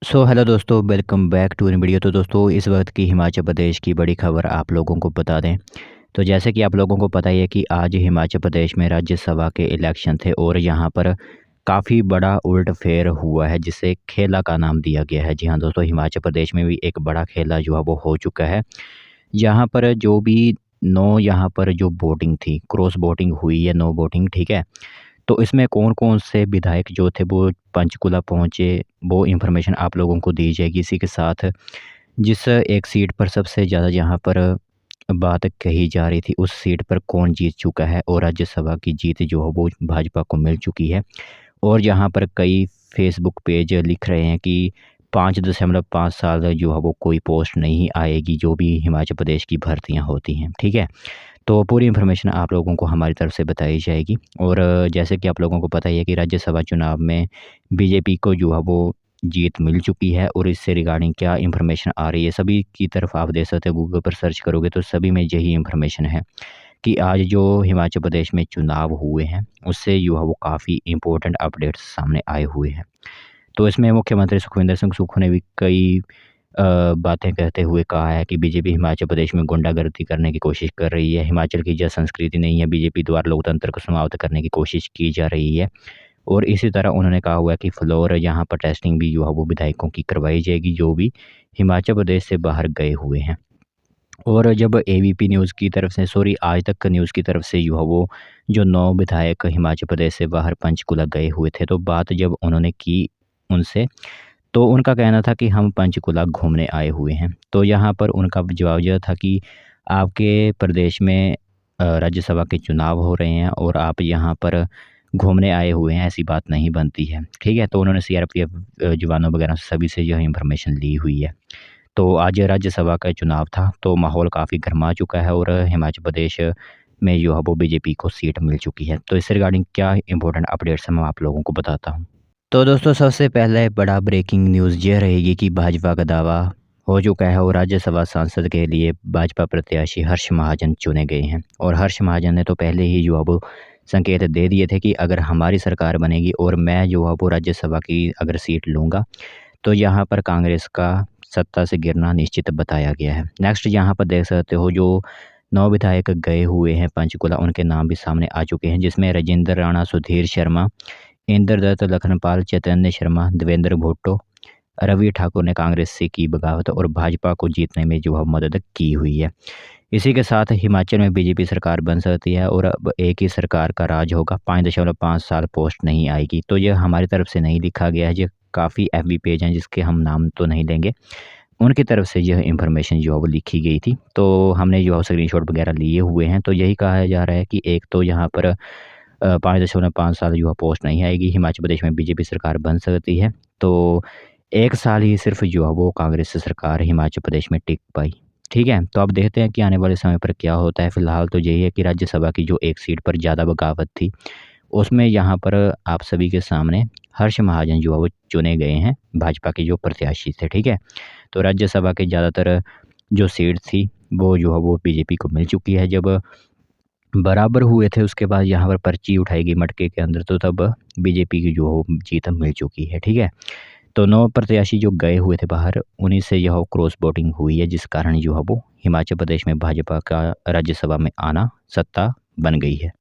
Hello दोस्तों, welcome back to in video. तो दोस्तों, इस वक्त की हिमाचल प्रदेश की बड़ी खबर आप लोगों को बता दें। तो जैसे कि आप लोगों को पता ही है कि आज हिमाचल प्रदेश में राज्यसभा के इलेक्शन थे और यहाँ पर काफ़ी बड़ा उलट-फेर हुआ है, जिसे खेला का नाम दिया गया है। जी हाँ दोस्तों, हिमाचल प्रदेश में भी एक बड़ा खेला जो है वो हो चुका है। यहाँ पर जो भी नो यहाँ पर जो वोटिंग थी, क्रॉस वोटिंग हुई है, नो वोटिंग, ठीक है? तो इसमें कौन-कौन से विधायक जो थे वो पंचकूला पहुँचे, वो इन्फॉर्मेशन आप लोगों को दी जाएगी। इसी के साथ जिस एक सीट पर सबसे ज़्यादा यहाँ पर बात कही जा रही थी, उस सीट पर कौन जीत चुका है और राज्यसभा की जीत जो है वो भाजपा को मिल चुकी है। और यहाँ पर कई फेसबुक पेज लिख रहे हैं कि 5.5 साल जो है वो कोई पोस्ट नहीं आएगी, जो भी हिमाचल प्रदेश की भर्तियाँ होती हैं, ठीक है? तो पूरी इन्फॉर्मेशन आप लोगों को हमारी तरफ से बताई जाएगी। और जैसे कि आप लोगों को पता ही है कि राज्यसभा चुनाव में बीजेपी को जो है वो जीत मिल चुकी है और इससे रिगार्डिंग क्या इन्फॉर्मेशन आ रही है, सभी की तरफ आप देख सकते हो। गूगल पर सर्च करोगे तो सभी में यही इन्फॉर्मेशन है कि आज जो हिमाचल प्रदेश में चुनाव हुए हैं, उससे जो है वो काफ़ी इम्पोर्टेंट अपडेट्स सामने आए हुए हैं। तो इसमें मुख्यमंत्री सुखविंदर सिंह सुक्खू ने भी कई बातें कहते हुए कहा है कि बीजेपी हिमाचल प्रदेश में गुंडागर्दी करने की कोशिश कर रही है। हिमाचल की जो संस्कृति नहीं है, बीजेपी द्वारा लोकतंत्र को समाप्त करने की कोशिश की जा रही है। और इसी तरह उन्होंने कहा हुआ है कि फ्लोर यहाँ पर टेस्टिंग भी जो है वो विधायकों की करवाई जाएगी, जो भी हिमाचल प्रदेश से बाहर गए हुए हैं। और जब एबीपी न्यूज़ की तरफ से, सॉरी, आज तक न्यूज़ की तरफ से जो है वो जो 9 विधायक हिमाचल प्रदेश से बाहर पंचकुला गए हुए थे, तो बात जब उन्होंने की उनसे, तो उनका कहना था कि हम पंचकुला घूमने आए हुए हैं। तो यहाँ पर उनका जवाब यह था कि आपके प्रदेश में राज्यसभा के चुनाव हो रहे हैं और आप यहाँ पर घूमने आए हुए हैं, ऐसी बात नहीं बनती है, ठीक है? तो उन्होंने सीआरपीएफ जवानों वगैरह सभी से यह इन्फॉर्मेशन ली हुई है। तो आज राज्यसभा का चुनाव था, तो माहौल काफ़ी गरमा चुका है और हिमाचल प्रदेश में जो है वो बीजेपी को सीट मिल चुकी है। तो इससे रिगार्डिंग क्या इम्पोर्टेंट अपडेट्स हैं, मैं आप लोगों को बताता हूँ। तो दोस्तों, सबसे पहले बड़ा ब्रेकिंग न्यूज़ ये रहेगी कि भाजपा का दावा हो चुका है और राज्यसभा सांसद के लिए भाजपा प्रत्याशी हर्ष महाजन चुने गए हैं। और हर्ष महाजन ने तो पहले ही जो है वो संकेत दे दिए थे कि अगर हमारी सरकार बनेगी और मैं जो है वो राज्यसभा की अगर सीट लूँगा, तो यहाँ पर कांग्रेस का सत्ता से गिरना निश्चित बताया गया है। नेक्स्ट यहाँ पर देख सकते हो, जो 9 विधायक गए हुए हैं पंचकुला, उनके नाम भी सामने आ चुके हैं, जिसमें राजेंद्र राणा, सुधीर शर्मा, इंद्रदत्त लखनपाल, चैतन्य शर्मा, देवेंद्र भुट्टो, रवि ठाकुर ने कांग्रेस से की बगावत और भाजपा को जीतने में जो है मदद की हुई है। इसी के साथ हिमाचल में बीजेपी सरकार बन सकती है और अब एक ही सरकार का राज होगा। 5.5 साल पोस्ट नहीं आएगी। तो यह हमारी तरफ से नहीं लिखा गया है, ये काफ़ी एफबी पेज हैं जिसके हम नाम तो नहीं लेंगे, उनकी तरफ से यह इन्फॉर्मेशन जो है वो लिखी गई थी। तो हमने जो है स्क्रीनशॉट वगैरह लिए हुए हैं। तो यही कहा जा रहा है कि एक तो यहाँ पर 5.5 साल जो है पोस्ट नहीं आएगी, हिमाचल प्रदेश में बीजेपी सरकार बन सकती है। तो 1 साल ही सिर्फ जो है वो कांग्रेस सरकार हिमाचल प्रदेश में टिक पाई, ठीक है? तो अब देखते हैं कि आने वाले समय पर क्या होता है। फिलहाल तो यही है कि राज्यसभा की जो एक सीट पर ज़्यादा बगावत थी, उसमें यहाँ पर आप सभी के सामने हर्ष महाजन जो है वो चुने गए हैं, भाजपा के जो प्रत्याशी थे, ठीक है? तो राज्यसभा के ज़्यादातर जो सीट थी, वो जो है वो बीजेपी को मिल चुकी है। जब बराबर हुए थे, उसके बाद यहाँ पर पर्ची उठाई गई मटके के अंदर, तो तब बीजेपी की जो हो जीत मिल चुकी है, ठीक है? तो 9 प्रत्याशी जो गए हुए थे बाहर, उन्हीं से यह क्रॉस वोटिंग हुई है, जिस कारण जो है वो हिमाचल प्रदेश में भाजपा का राज्यसभा में आना सत्ता बन गई है।